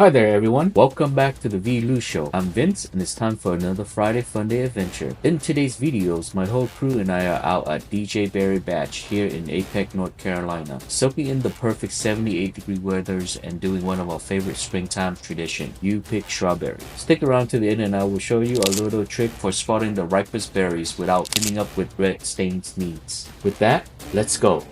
Hi there everyone, welcome back to TheViluShow. I'm Vince and it's time for another Friday Funday adventure. In today's videos, my whole crew and I are out at DJ Berry Batch here in Apex, North Carolina, soaking in the perfect 78-degree weathers and doing one of our favorite springtime tradition, you pick strawberry. Stick around to the end and I will show you a little trick for spotting the ripest berries without ending up with red stained knees. With that, let's go.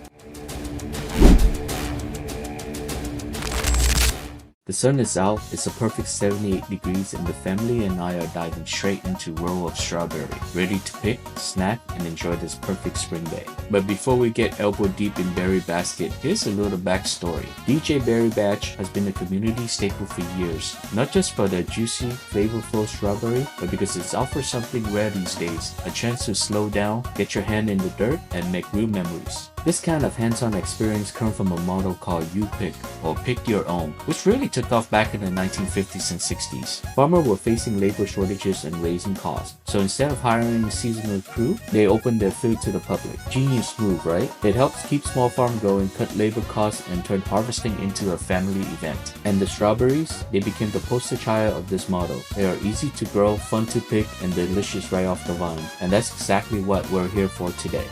The sun is out, it's a perfect 78 degrees and the family and I are diving straight into a row of strawberry, ready to pick, snack, and enjoy this perfect spring day. But before we get elbow deep in berry basket, here's a little backstory. DJ Berry Batch has been a community staple for years, not just for their juicy, flavorful strawberry, but because it offers something rare these days, a chance to slow down, get your hand in the dirt, and make real memories. This kind of hands-on experience comes from a motto called You Pick, or Pick Your Own, which really took off back in the 1950s and 60s. Farmers were facing labor shortages and raising costs, so instead of hiring a seasonal crew, they opened their field to the public. Genius move, right? It helps keep small farm going, cut labor costs, and turn harvesting into a family event. And the strawberries, they became the poster child of this motto. They are easy to grow, fun to pick, and delicious right off the vine. And that's exactly what we're here for today.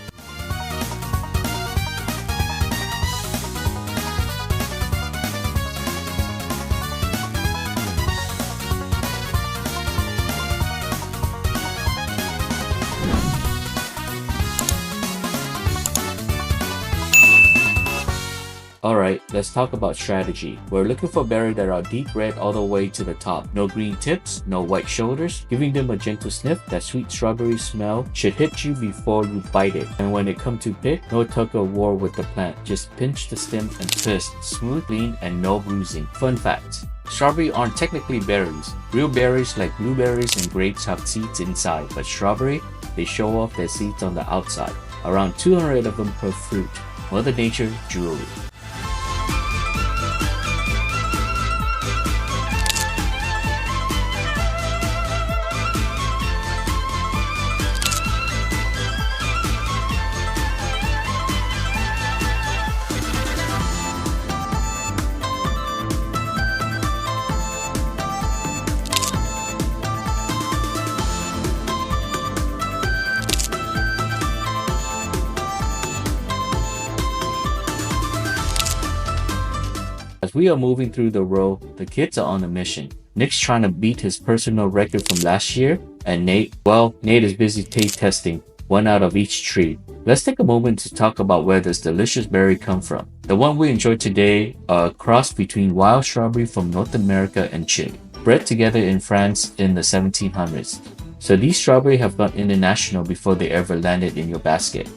Alright, let's talk about strategy. We're looking for berries that are deep red all the way to the top. No green tips, no white shoulders. Giving them a gentle sniff, that sweet strawberry smell should hit you before you bite it. And when it comes to pick, no tug of war with the plant. Just pinch the stem and twist. Smooth, clean, and no bruising. Fun fact. Strawberry aren't technically berries. Real berries like blueberries and grapes have seeds inside, but strawberry, they show off their seeds on the outside. Around 200 of them per fruit. Mother Nature jewelry. As we are moving through the row, the kids are on a mission. Nick's trying to beat his personal record from last year, and Nate is busy taste testing one out of each tree. Let's take a moment to talk about where this delicious berry come from. The one we enjoy today are a cross between wild strawberry from North America and Chile, bred together in France in the 1700s. So these strawberries have gone international before they ever landed in your basket.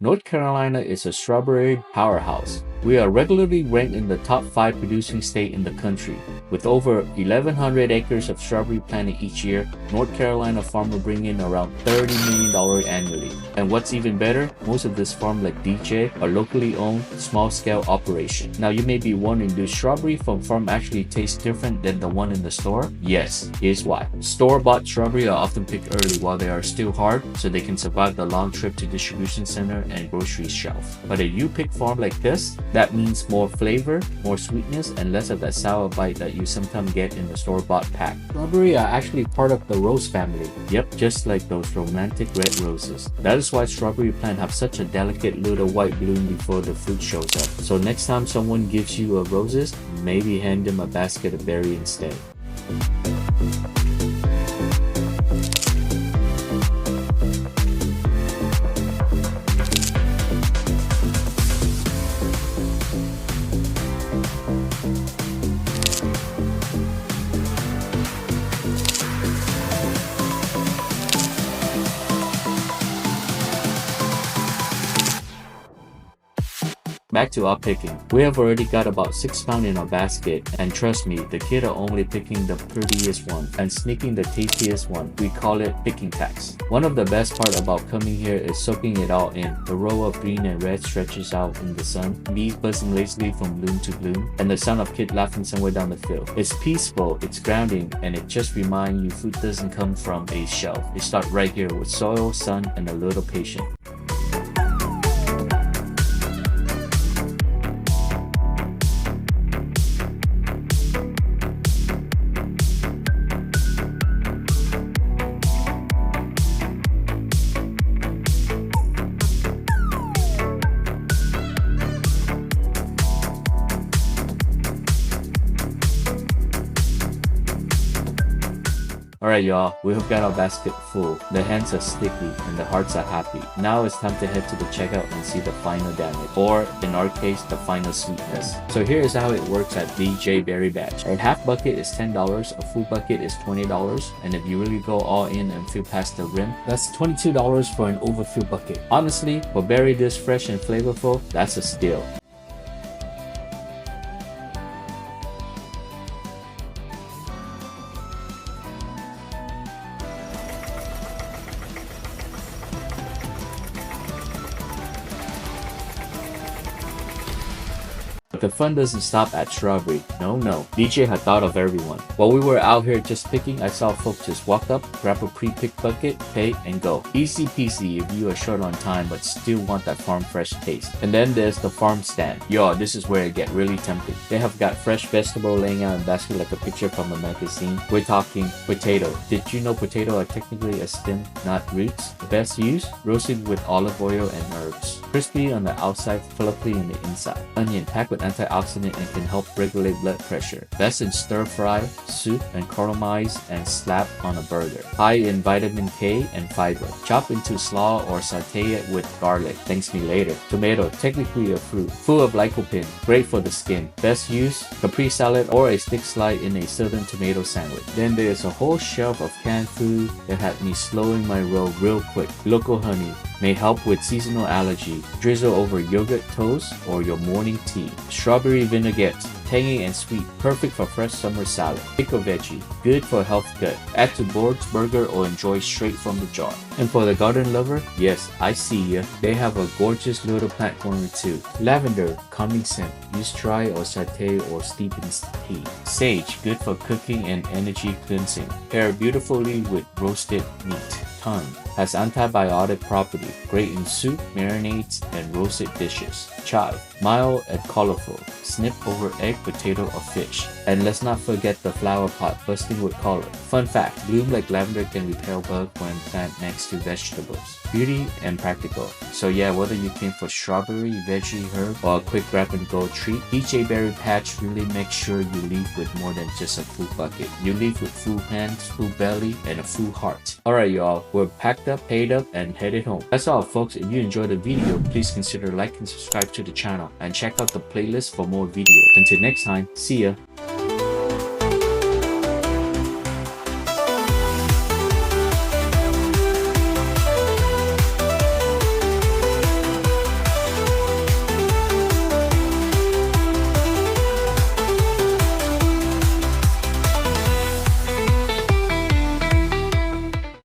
North Carolina is a strawberry powerhouse. We are regularly ranked in the top 5 producing state in the country. With over 1,100 acres of strawberry planted each year, North Carolina farmers bring in around $30 million annually. And what's even better, most of this farm like DJ are locally owned, small-scale operation. Now you may be wondering, do strawberry from farm actually taste different than the one in the store? Yes, here's why. Store-bought strawberry are often picked early while they are still hard, so they can survive the long trip to distribution center and grocery shelf. But a you-pick farm like this, that means more flavor, more sweetness, and less of that sour bite that you sometimes get in the store-bought pack. Strawberry are actually part of the rose family. Yep, just like those romantic red roses. That is why strawberry plants have such a delicate little white bloom before the fruit shows up. So next time someone gives you a roses, maybe hand them a basket of berry instead. Back to our picking. We have already got about 6 pounds in our basket, and trust me, the kid are only picking the prettiest one and sneaking the tastiest one. We call it picking tax. One of the best part about coming here is soaking it all in. The row of green and red stretches out in the sun, bees buzzing lazily from bloom to bloom, and the sound of kid laughing somewhere down the field. It's peaceful, it's grounding, and it just reminds you food doesn't come from a shelf. It starts right here with soil, sun, and a little patience. Alright y'all, we have got our basket full. The hands are sticky and the hearts are happy. Now it's time to head to the checkout and see the final damage, or in our case, the final sweetness. So here is how it works at DJ Berry Batch. A half bucket is $10, a full bucket is $20, and if you really go all in and fill past the rim, that's $22 for an overfilled bucket. Honestly, for berry this fresh and flavorful, that's a steal. But the fun doesn't stop at strawberry. No. DJ had thought of everyone. While we were out here just picking, I saw folks just walk up, grab a pre-picked bucket, pay, and go. Easy peasy if you are short on time but still want that farm fresh taste. And then there's the farm stand. Yo, this is where it get really tempting. They have got fresh vegetable laying out in basket like a picture from a magazine. We're talking potato. Did you know potato are technically a stem, not roots? Best use, roasted with olive oil and herbs. Crispy on the outside, fluffy on the inside. Onion packed with antioxidant and can help regulate blood pressure. Best in stir fry, soup, and caramelize and slap on a burger. High in vitamin K and fiber. Chop into slaw or saute it with garlic. Thanks me later. Tomato, technically a fruit, full of lycopene, great for the skin. Best use, Capri salad or a stick slide in a southern tomato sandwich. Then there's a whole shelf of canned food that had me slowing my roll real quick. Local honey may help with seasonal allergy. Drizzle over yogurt toast or your morning tea. Strawberry vinaigrette, tangy and sweet, perfect for fresh summer salad. Pickle veggie, good for health gut. Add to boards, burger, or enjoy straight from the jar. And for the garden lover, yes, I see ya. They have a gorgeous little plant corner too. Lavender, calming scent. Use dry or saute or steep in tea. Sage, good for cooking and energy cleansing. Pair beautifully with roasted meat. Thyme has antibiotic property, great in soup, marinades, and roasted dishes. Chive, mild and colorful, snip over egg, potato, or fish. And let's not forget the flower pot bursting with color. Fun fact, bloom like lavender can repel bugs when planted next to vegetables. Beauty and practical. So yeah, whether you came for strawberry, veggie, herb, or a quick grab and go treat, DJ Berry Patch really makes sure you leave with more than just a full bucket. You leave with full hands, full belly, and a full heart. Alright y'all, we're packed up, paid up, and headed home. That's all folks. If you enjoyed the video, please consider like and subscribe to the channel, and check out the playlist for more videos. Until next time, see ya!